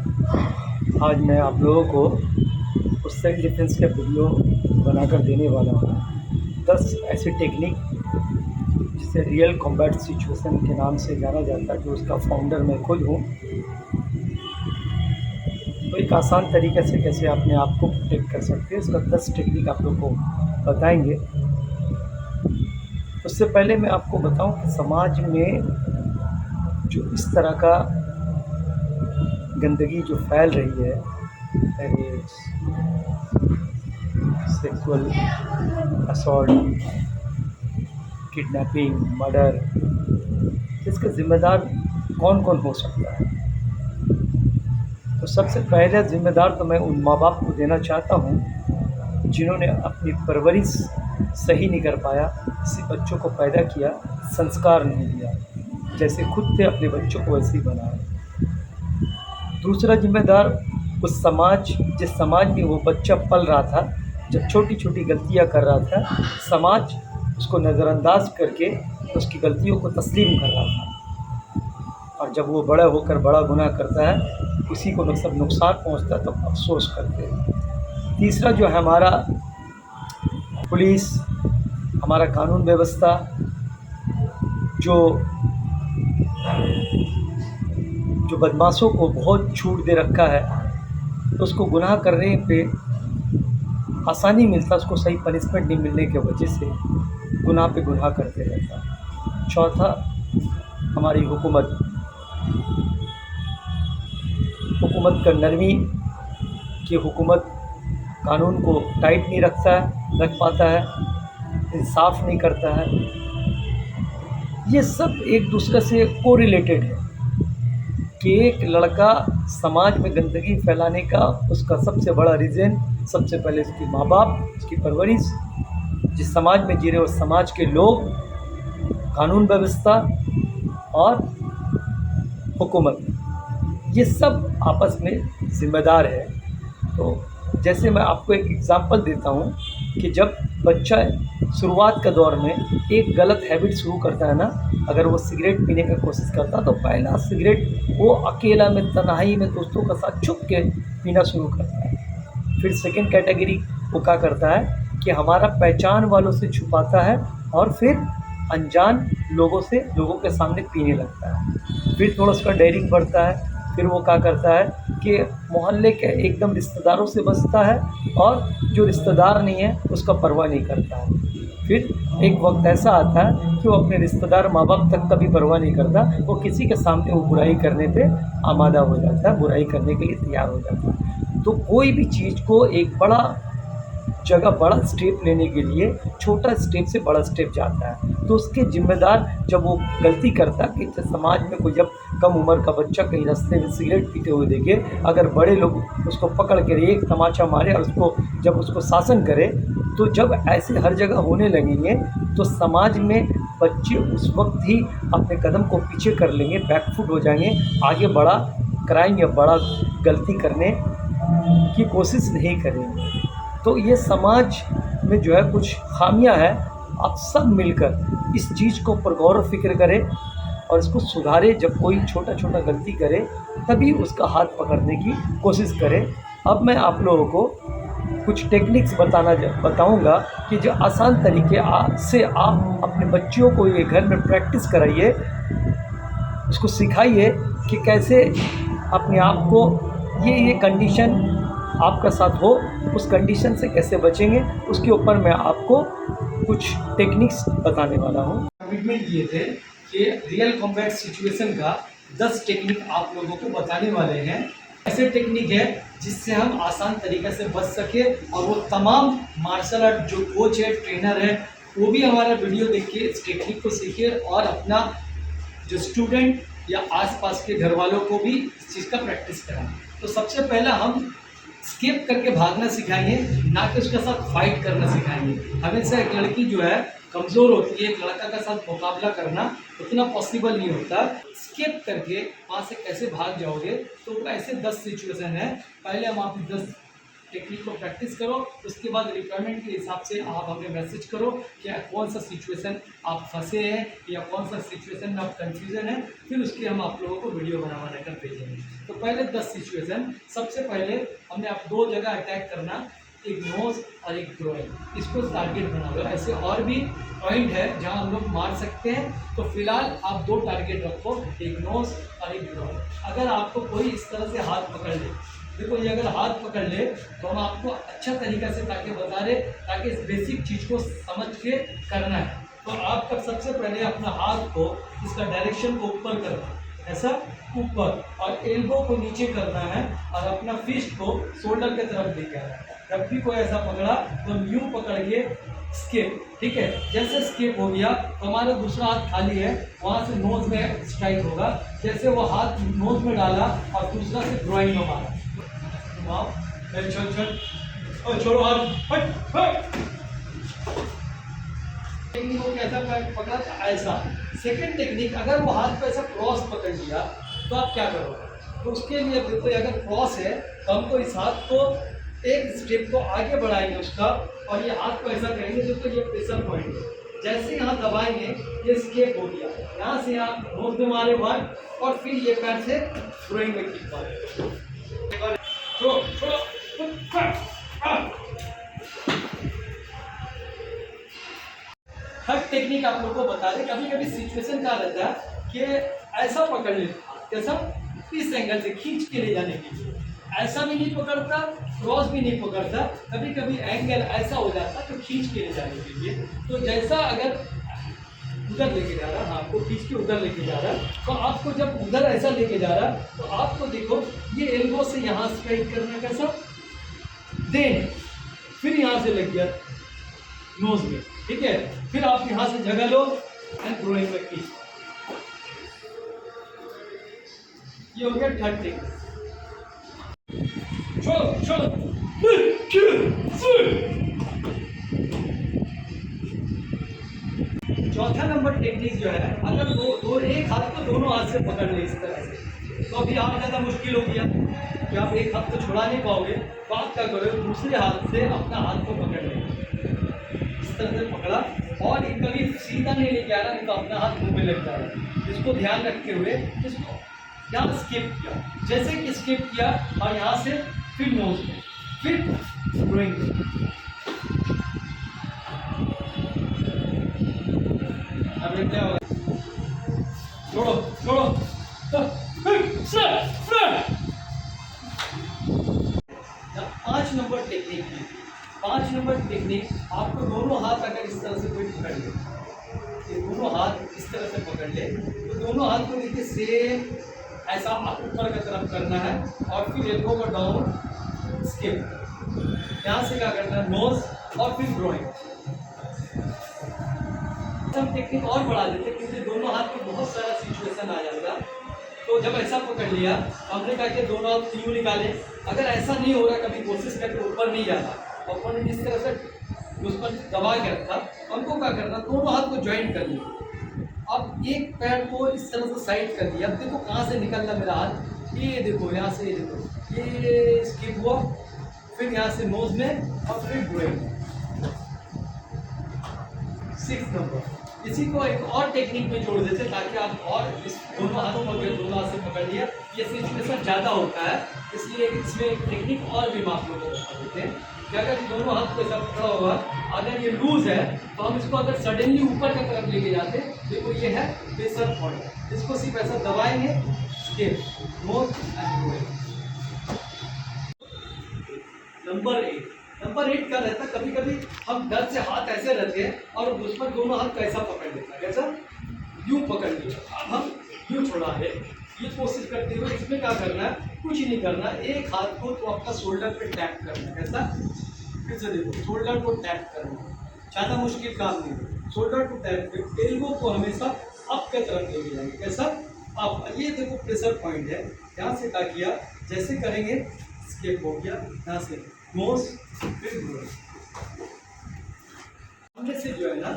आज मैं आप लोगों को उस सेल्फ डिफेंस का वीडियो बनाकर देने वाला हूँ। 10 ऐसी टेक्निक जिसे रियल कॉम्बैट सिचुएशन के नाम से जाना जाता है, जो उसका फाउंडर मैं खुद हूँ। तो एक आसान तरीके से कैसे अपने आप को प्रोटेक्ट कर सकते हैं, इसका 10 टेक्निक आप लोग को बताएंगे। उससे पहले मैं आपको बताऊं कि समाज में जो इस तरह का गंदगी जो फैल रही है, सेक्सुअल असॉल्ट, किडनैपिंग, मर्डर, इसका ज़िम्मेदार कौन-कौन हो सकता है? तो सबसे पहला ज़िम्मेदार तो मैं उन माँ-बाप को देना चाहता हूँ, जिन्होंने अपनी परवरिश सही नहीं कर पाया, किसी बच्चों को पैदा किया, संस्कार नहीं दिया, जैसे खुद थे अपने बच्चों को वैसे ही बनाया। दूसरा ज़िम्मेदार उस समाज, जिस समाज में वो बच्चा पल रहा था, जब छोटी-छोटी गलतियाँ कर रहा था, समाज उसको नज़रअंदाज करके उसकी गलतियों को तस्लीम कर रहा था, और जब वो बड़ा होकर बड़ा गुनाह करता है, उसी को सब नुकसान पहुंचता है, तो अफसोस करते हैं। तीसरा जो है हमारा पुलिस, हमारा कानून व्यवस्था, जो बदमाशों को बहुत छूट दे रखा है, उसको गुनाह करने पे आसानी मिलता, उसको सही पनिशमेंट नहीं मिलने की वजह से गुनाह पे गुनाह करते रहता। चौथा हमारी हुकूमत का नरमी कि हुकूमत कानून को टाइट नहीं रख पाता है, इंसाफ नहीं करता है। ये सब एक दूसरे से कोरिलेटेड है कि एक लड़का समाज में गंदगी फैलाने का उसका सबसे बड़ा रीज़न, सबसे पहले उसकी माँ बाप, उसकी परवरिश, जिस समाज में जी रहे उस समाज के लोग, कानून व्यवस्था और हुकूमत, ये सब आपस में ज़िम्मेदार है। तो जैसे मैं आपको एक एग्ज़ाम्पल देता हूँ कि जब बच्चा शुरुआत के दौर में एक गलत हैबिट शुरू करता है ना, अगर वो सिगरेट पीने की कोशिश करता है, तो पहला सिगरेट वो अकेला में, तन्हाई में, दोस्तों के साथ छुप के पीना शुरू करता है। फिर सेकंड कैटेगरी वो क्या करता है कि हमारा पहचान वालों से छुपाता है, और फिर अनजान लोगों के सामने पीने लगता है। फिर थोड़ा उसका डेयरिंग बढ़ता है, फिर वो क्या करता है कि मोहल्ले के एकदम रिश्तेदारों से बचता है, और जो रिश्तेदार नहीं है उसका परवाह नहीं करता है। फिर एक वक्त ऐसा आता है कि वो अपने रिश्तेदार माँ बाप तक का भी परवाह नहीं करता, वो किसी के सामने वो बुराई करने पे आमादा हो जाता है, बुराई करने के लिए तैयार हो जाता है। तो कोई भी चीज़ को एक बड़ा स्टेप लेने के लिए छोटा स्टेप से बड़ा स्टेप जाता है। तो उसके ज़िम्मेदार जब वो गलती करता है कि समाज में कोई जब कम उम्र का बच्चा कहीं रास्ते में सिगरेट पीते हुए देखे, अगर बड़े लोग उसको पकड़ के एक तमाचा मारे और उसको शासन करे, तो जब ऐसे हर जगह होने लगेंगे, तो समाज में बच्चे उस वक्त ही अपने कदम को पीछे कर लेंगे, बैकफुट हो जाएंगे, आगे बड़ा क्राइम या बड़ा गलती करने की कोशिश नहीं करेंगे। तो ये समाज में जो है कुछ खामियां हैं, आप सब मिलकर इस चीज़ को पर गौर व फिक्र करें और इसको सुधारें। जब कोई छोटा गलती करे, तभी उसका हाथ पकड़ने की कोशिश करें। अब मैं आप लोगों को कुछ टेक्निक्स बताऊंगा कि जो आसान तरीके से आप अपने बच्चों को ये घर में प्रैक्टिस कराइए, उसको सिखाइए कि कैसे अपने आप को ये कंडीशन आपका साथ हो, उस कंडीशन से कैसे बचेंगे, उसके ऊपर मैं आपको कुछ टेक्निक्स बताने वाला हूँ। कमिटमेंट किए थे कि रियल कॉम्बैट सिचुएशन का 10 टेक्निक आप लोगों को बताने वाले हैं। ऐसे टेक्निक है जिससे हम आसान तरीके से बच सके, और वो तमाम मार्शल आर्ट जो कोच है, ट्रेनर है, वो भी हमारा वीडियो देख के इस टेक्निक को सीखे और अपना जो स्टूडेंट या आसपास के घर वालों को भी इस चीज़ का प्रैक्टिस कराएं। तो सबसे पहला हम स्किप करके भागना सिखाएंगे, ना कि उसके साथ फाइट करना सिखाएंगे। हमेशा एक लड़की जो है कमज़ोर होती है, एक लड़का के साथ मुकाबला करना उतना पॉसिबल नहीं होता। स्किप करके वहाँ से कैसे भाग जाओगे, तो ऐसे 10 सिचुएशन है। पहले हम आपको 10 टेक्निक को प्रैक्टिस करो, उसके बाद रिक्वायरमेंट के हिसाब से आप हमें मैसेज करो कि कौन सा सिचुएशन आप फंसे हैं या कौन सा सिचुएशन में आप कंफ्यूजन है, फिर उसके हम आप लोगों को वीडियो बना कर भेजेंगे। तो पहले 10 सिचुएशन, सबसे पहले हमने आप 2 जगह अटैक करना, एक नोज और एक ग्रोइन, इसको टारगेट बना लो। ऐसे और भी पॉइंट है जहां हम लोग मार सकते हैं, तो फिलहाल आप 2 टारगेट रखो, एक नोज और एक ग्रोइन। अगर आपको कोई इस तरह से हाथ पकड़ ले, देखो ये अगर हाथ पकड़ ले तो हम आपको अच्छा तरीका से ताकि बता रहे, ताकि इस बेसिक चीज़ को समझ के करना है। तो आपका सबसे पहले अपना हाथ को इसका डायरेक्शन को ऊपर करना, ऐसा ऊपर, और एल्बो को नीचे करना है, और अपना फिस्ट को शोल्डर के तरफ लेके आना है। जब भी कोई ऐसा पकड़ा तो यूं पकड़ के स्केप, ठीक है। जैसे स्केप हो गया तो हमारा दूसरा हाथ खाली है, वहां से नोज में स्ट्राइक होगा। जैसे वो हाथ नोज में डाला और दूसरा से ग्रोइन में मारा, छोड़ो हाथ, टेक्निक को कैसा पकड़ा था ऐसा। सेकंड टेक्निक, अगर वो हाथ को ऐसा क्रॉस पकड़ लिया तो आप क्या करोगे? तो उसके लिए देखो, अगर क्रॉस है तो हमको इस हाथ को एक स्टेप को आगे बढ़ाएंगे उसका, और ये हाथ को ऐसा करेंगे। देखो ये प्रेशर पॉइंट है, जैसे यहाँ दबाएंगे ये स्केप हो गया, यहाँ से यहाँ नोज में मारे बार, और फिर ये पैर से ग्रोइन में किक मारे। थर्ड टेक्निक आप लोगों को बता दें, कभी कभी सिचुएशन क्या रहता है कि ऐसा पकड़ लेता, कैसा, इस एंगल से खींच के ले जाने के लिए, ऐसा भी नहीं पकड़ता, क्रॉस भी नहीं पकड़ता, कभी कभी एंगल ऐसा हो जाता तो खींच के ले जाने के लिए। तो जैसा अगर उधर लेके जा रहा, हाँ, आपको खींच के उधर लेके जा रहा, तो आपको जब उधर ऐसा लेके जा रहा तो आपको देखो ये एल्बो से यहाँ स्ट्राइक करना, कैसा, देन फिर यहाँ से लग गया नोज में, ठीक है। फिर आप यहाँ से जगह लो एंड ग्रोइंग में खींच, ये हो गया थर्ड टेक्निक। चौथा नंबर टेक्निक जो है, अगर दो एक हाथ को दोनों हाथ से पकड़ ले इस तरह से, तो अभी और ज़्यादा मुश्किल हो गया कि आप एक हाथ को छुड़ा नहीं पाओगे। तो आप क्या करो, दूसरे हाथ से अपना हाथ को पकड़ ले, इस तरह से पकड़ा, और ये कभी सीधा नहीं लेके आ रहा, नहीं तो अपना हाथ मुंह में लग जा रहा है। इसको ध्यान रखते हुए इसको यहाँ स्किप किया, जैसे कि स्किप किया, और यहाँ से फिर नोज में, फिर ग्रोइंग में। अब ये क्या होगा, छोड़ो छोड़ो, 5 नंबर टेक्निक है। 5 नंबर टेक्निक, आपको दोनों हाथ अगर इस तरह से कोई पकड़ ले, ये दोनों हाथ इस तरह से पकड़ ले, तो दोनों हाथ को देखिए सेम ऐसा आप ऊपर की तरफ करना है, और फिर एल्बो को डाउन स्किप, यहाँ से क्या करना है, नोज, और फिर ग्रोइंग। हम टेक्निक और बढ़ा देते, क्योंकि दोनों हाथ में बहुत सारा सिचुएशन आ जाएगा। तो जब ऐसा पकड़ लिया, हमने कहा कि दोनों हाथ यूँ निकाले। अगर ऐसा नहीं हो रहा, कभी कोशिश करके ऊपर नहीं जाता, और इस तरह से उस पर दबा के रखा, हमको क्या करना, दोनों हाथ को ज्वाइन कर लिया। अब एक पैर को इस तरह से साइड कर दिया। अब देखो कहाँ से निकल रहा मेरा हाथ, ये देखो यहाँ से, ये देखो ये स्किप हुआ, फिर यहाँ से नोज में, और फिर ग्रोइंग। 6 नंबर, इसी को एक और टेक्निक में जोड़ देते, ताकि आप और इस दोनों हाथों को दोनों हाथ से पकड़ लिया, ये सिचुएशन ज़्यादा होता है, इसलिए इसमें एक टेक्निक और भी हम आप लोगों को बता देते हैं कि अगर दोनों हाथ को ऐसा पकड़ा होगा, अगर ये लूज है तो हम इसको अगर सडनली ऊपर की तरफ लेके जाते, देखो ये है प्रेशर पॉइंट, इसको सिर्फ ऐसा दबाएंगे, स्केप, नोज एंड ग्रोइंग। नंबर 8 का रहता है, कभी कभी हम डर से हाथ ऐसे रखते हैं और दुश्मन दोनों हाथ कैसा पकड़ लेता है, कैसा, यूं पकड़ लिया, अब हम यूं छोड़ा है, ये कोशिश करते हुए। इसमें क्या करना है, कुछ नहीं करना, एक हाथ को तो आपका शोल्डर पे टैप करना है, कैसा, फिर से देखो, शोल्डर को टैप करना, ज़्यादा मुश्किल काम नहीं, शोल्डर को टैप कर, एल्बो को हमेशा अप के तरफ लेके जाएंगे, कैसा, अब ये देखो प्रेशर पॉइंट है, यहाँ से क्या किया, जैसे करेंगे स्केप हो गया, यहाँ से नोज, फिर ग्रोइंग। हमने से जो है ना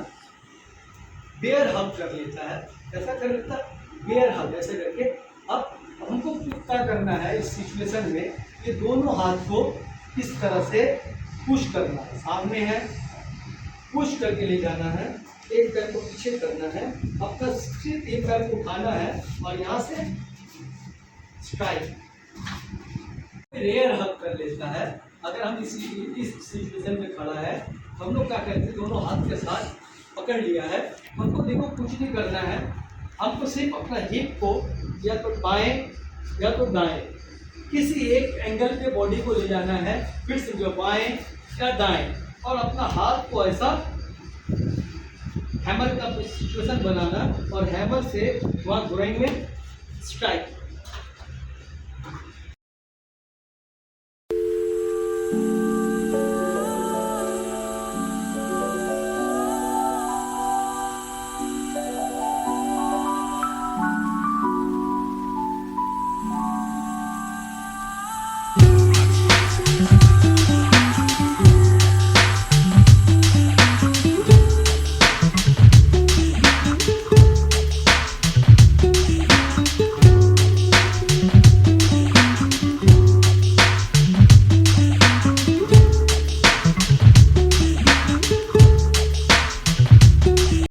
बेयर हग कर लेता है, कैसा कर लेता है, बेयर हग ऐसे करके। अब हमको क्या करना है इस सिचुएशन में, ये दोनों हाथ को इस तरह से पुश करना है, सामने है पुश करके ले जाना है, एक पैर को पीछे करना है, अपना सिर्फ एक पैर को उठाना है और यहाँ से स्ट्राइक। रेयर हक कर लेता है। अगर हम इस सिचुएशन में खड़ा है, हम लोग क्या करते हैं, दोनों हाथ के साथ पकड़ लिया है, हमको देखो कुछ नहीं करना है, हमको सिर्फ अपना हिप को या तो बाएं या तो दाएं किसी एक एंगल पे बॉडी को ले जाना है, फिर से जो बाएं या दाएं, और अपना हाथ को ऐसा हैमर का सिचुएशन बनाना और हैमर से वहाँ ग्रोइन में स्ट्राइक।